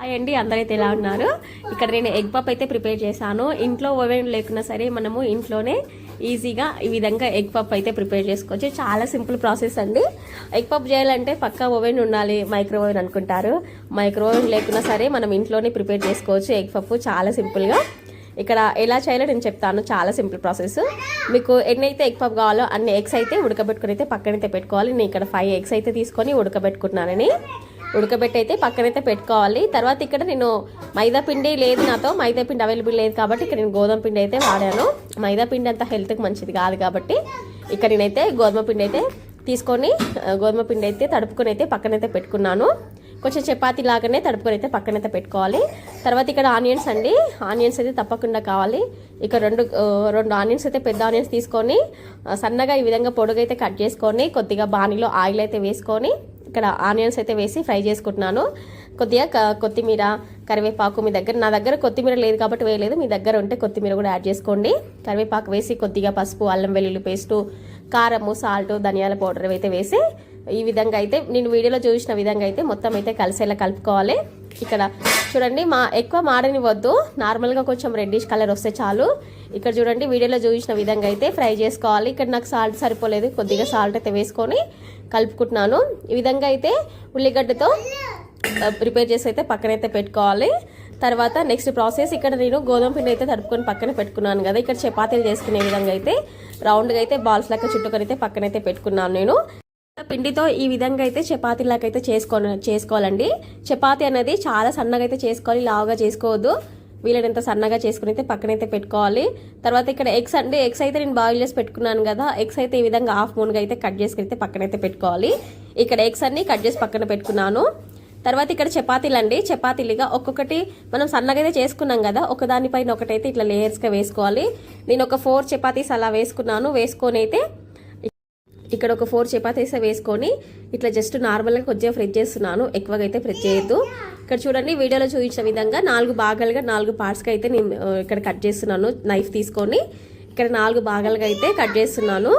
Hi అండి, అందరైతే ఎలా ఉన్నారు? ఇక్కడ నేను ఎగ్ పఫ్ అయితే ప్రిపేర్ చేశాను. ఇంట్లో ఓవెన్ లేకున్నా సరే మనము ఇంట్లోనే ఈజీగా ఈ విధంగా ఎగ్ పఫ్ అయితే ప్రిపేర్ చేసుకోవచ్చు. చాలా సింపుల్ ప్రాసెస్ అండి. ఎగ్ పఫ్ చేయాలంటే పక్కా ఓవెన్ ఉండాలి, మైక్రోవేవ్ అనుకుంటారు. మైక్రోవేవ్ లేకున్నా సరే మనం ఇంట్లోనే ప్రిపేర్ చేసుకోవచ్చు ఎగ్ పఫ్ చాలా సింపుల్గా. ఇక్కడ ఎలా చేయాలో నేను చెప్తాను. చాలా సింపుల్ ప్రాసెస్. మీకు ఎన్నైతే ఎగ్ పఫ్ కావాలో అన్ని ఎగ్స్ అయితే ఉడకబెట్టుకుని అయితే పక్కనైతే పెట్టుకోవాలి. నేను ఇక్కడ 5 ఎగ్స్ అయితే తీసుకొని ఉడకబెట్టుకుంటున్నానని. ఉడకబెట్టి అయితే పక్కనైతే పెట్టుకోవాలి. తర్వాత ఇక్కడ నేను మైదా పిండి లేదు, నాతో మైదా పిండి అవైలబుల్ లేదు కాబట్టి ఇక్కడ నేను గోధుమ పిండి అయితే వాడాను. మైదా పిండి అంత హెల్త్కి మంచిది కాదు కాబట్టి ఇక్కడ నేనైతే గోధుమ పిండి అయితే తీసుకొని గోధుమ పిండి అయితే తడుపుకొని అయితే పక్కనైతే పెట్టుకున్నాను. కొంచెం చపాతీ లాగానే తడుపుకొని అయితే పక్కనైతే పెట్టుకోవాలి. తర్వాత ఇక్కడ ఆనియన్స్ అండి, ఆనియన్స్ అయితే తప్పకుండా కావాలి. ఇక్కడ రెండు ఆనియన్స్ అయితే పెద్ద ఆనియన్స్ తీసుకొని సన్నగా ఈ విధంగా పొడుగైతే కట్ చేసుకొని కొద్దిగా బాణీలో ఆయిల్ అయితే వేసుకొని ఇక్కడ ఆనియన్స్ అయితే వేసి ఫ్రై చేసుకుంటున్నాను. కొద్దిగా కొత్తిమీర, కరివేపాకు, నా దగ్గర కొత్తిమీర లేదు కాబట్టి వేయలేదు, మీ దగ్గర ఉంటే కొత్తిమీర కూడా యాడ్ చేసుకోండి. కరివేపాకు వేసి కొద్దిగా పసుపు, అల్లం వెల్లుల్లి పేస్టు, కారము, సాల్ట్, ధనియాల పౌడర్ అయితే వేసి ఈ విధంగా అయితే నేను వీడియోలో చూసిన విధంగా అయితే మొత్తం అయితే కలిసేలా కలుపుకోవాలి. ఇక్కడ చూడండి, ఎక్కువ మాడనివ్వద్దు, నార్మల్గా కొంచెం రెడ్డిష్ కలర్ వస్తే చాలు. ఇక్కడ చూడండి వీడియోలో చూసిన విధంగా అయితే ఫ్రై చేసుకోవాలి. ఇక్కడ నాకు సాల్ట్ సరిపోలేదు, కొద్దిగా సాల్ట్ అయితే వేసుకొని కలుపుకుంటున్నాను. ఈ విధంగా అయితే ఉల్లిగడ్డతో ప్రిపేర్ చేసి అయితే పక్కనైతే పెట్టుకోవాలి. తర్వాత నెక్స్ట్ ప్రాసెస్, ఇక్కడ నేను గోధుమ పిండి అయితే తడుపుకొని పక్కన పెట్టుకున్నాను కదా. ఇక్కడ చపాతీలు చేసుకునే విధంగా అయితే రౌండ్గా అయితే బాల్స్ లాగా చుట్టుకొని అయితే పక్కనైతే పెట్టుకున్నాను. నేను పిండితో ఈ విధంగా అయితే చపాతీలాగా అయితే చేసుకోవాలండి. చపాతీ అనేది చాలా సన్నగా అయితే చేసుకోవాలి, లావుగా చేసుకోవద్దు. వీలైనంత సన్నగా చేసుకుని అయితే పక్కనైతే పెట్టుకోవాలి. తర్వాత ఇక్కడ ఎగ్స్ అండి, ఎగ్స్ అయితే నేను బాయిల్ చేసి పెట్టుకున్నాను కదా. ఎగ్స్ అయితే ఈ విధంగా హాఫ్ మూన్గా అయితే కట్ చేసుకుని అయితే పక్కనైతే పెట్టుకోవాలి. ఇక్కడ ఎగ్స్ అన్ని కట్ చేసి పక్కన పెట్టుకున్నాను. తర్వాత ఇక్కడ చపాతీలు అండి, చపాతీలుగా ఒక్కొక్కటి మనం సన్నగా అయితే చేసుకున్నాం కదా, ఒకదానిపైన ఒకటైతే ఇట్లా లేయర్స్గా వేసుకోవాలి. నేను ఒక 4 చపాతీస్ అలా వేసుకున్నాను. వేసుకొని అయితే ఇక్కడ ఒక 4 చపాతీస్ వేసుకొని ఇట్లా జస్ట్ నార్మల్గా కొద్దిగా ఫ్రై చేస్తున్నాను, ఎక్కువగా అయితే ఫ్రై చేయొద్దు. ఇక్కడ చూడండి వీడియోలో చూపించిన విధంగా 4 భాగాలుగా 4 పార్ట్స్గా అయితే నేను ఇక్కడ కట్ చేస్తున్నాను. నైఫ్ తీసుకొని ఇక్కడ 4 భాగాలుగా అయితే కట్ చేస్తున్నాను.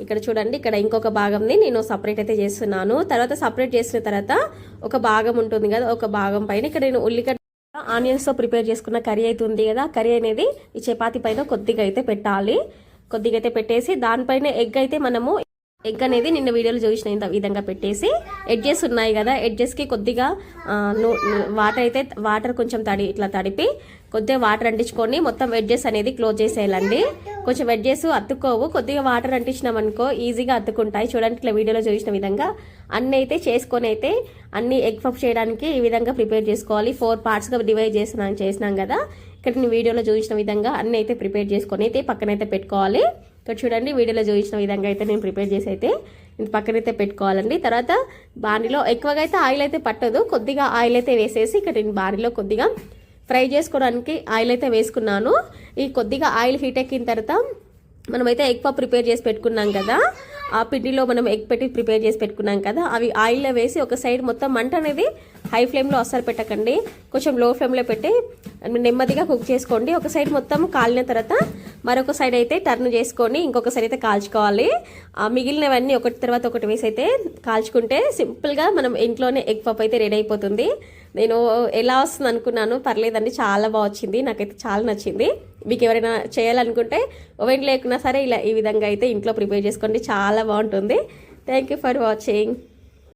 ఇక్కడ చూడండి, ఇక్కడ ఇంకొక భాగంని నేను సపరేట్ అయితే చేస్తున్నాను. తర్వాత సపరేట్ చేసిన తర్వాత ఒక భాగం ఉంటుంది కదా, ఒక భాగం పైన ఇక్కడ నేను ఉల్లిగడ్డ ఆనియన్స్తో ప్రిపేర్ చేసుకున్న కర్రీ అయితే ఉంది కదా, కర్రీ అనేది ఈ చపాతీ పైన కొద్దిగా అయితే పెట్టాలి. కొద్దిగా అయితే పెట్టేసి దానిపైన ఎగ్ అనేది నిన్న వీడియోలో చూసిన విధంగా పెట్టేసి ఎడ్జెస్ ఉన్నాయి కదా, ఎడ్జెస్కి కొద్దిగా వాటర్ కొంచెం ఇట్లా తడిపి కొద్దిగా వాటర్ అంటించుకొని మొత్తం ఎడ్జెస్ అనేది క్లోజ్ చేసేయాలండి. కొంచెం ఎడ్జెస్ అతుక్కోవు, కొద్దిగా వాటర్ అంటించినాం అనుకో ఈజీగా అతుక్కుంటాయి. చూడండి ఇట్లా వీడియోలో చూసిన విధంగా అన్నీ అయితే చేసుకొని అయితే అన్ని ఎగ్ పఫ్ చేయడానికి ఈ విధంగా ప్రిపేర్ చేసుకోవాలి. 4 పార్ట్స్గా డివైడ్ చేసినాం కదా. ఇక్కడ నేను వీడియోలో చూసిన విధంగా అన్నీ అయితే ప్రిపేర్ చేసుకొని అయితే పక్కనైతే పెట్టుకోవాలి. ఇక్కడ చూడండి వీడియోలో చూపించిన విధంగా అయితే నేను ప్రిపేర్ చేసి అయితే పక్కనైతే పెట్టుకోవాలండి. తర్వాత బాణీలో ఎక్కువగా అయితే ఆయిల్ అయితే పట్టదు, కొద్దిగా ఆయిల్ అయితే వేసేసి ఇక్కడ నేను బాణీలో కొద్దిగా ఫ్రై చేసుకోవడానికి ఆయిల్ అయితే వేసుకున్నాను. ఈ కొద్దిగా ఆయిల్ హీట్ ఎక్కిన తర్వాత మనమైతే ఎగ్ పఫ్ ప్రిపేర్ చేసి పెట్టుకున్నాం కదా, ఆ పిండిలో మనం ఎగ్ పెట్టి ప్రిపేర్ చేసి పెట్టుకున్నాం కదా, అవి ఆయిల్లో వేసి ఒక సైడ్ మొత్తం మంట అనేది హై ఫ్లేమ్లో అస్సలు పెట్టకండి, కొంచెం లో ఫ్లేమ్లో పెట్టి నెమ్మదిగా కుక్ చేసుకోండి. ఒక సైడ్ మొత్తం కాలిన తర్వాత మరొక సైడ్ అయితే టర్న్ చేసుకొని ఇంకొక సైడ్ అయితే కాల్చుకోవాలి. మిగిలినవన్నీ ఒకటి తర్వాత ఒకటి వేసి అయితే కాల్చుకుంటే సింపుల్గా మనం ఇంట్లోనే ఎగ్ పఫ్ అయితే రెడీ అయిపోతుంది. నేను ఎలా వస్తుంది అనుకున్నాను, పర్లేదండి, చాలా బాగా వచ్చింది, నాకైతే చాలా నచ్చింది. మీకు ఎవరైనా చేయాలనుకుంటే ఓవెన్ లేకున్నా సరే ఇలా ఈ విధంగా అయితే ఇంట్లో ప్రిపేర్ చేసుకోండి, చాలా బాగుంటుంది. Thank you for watching.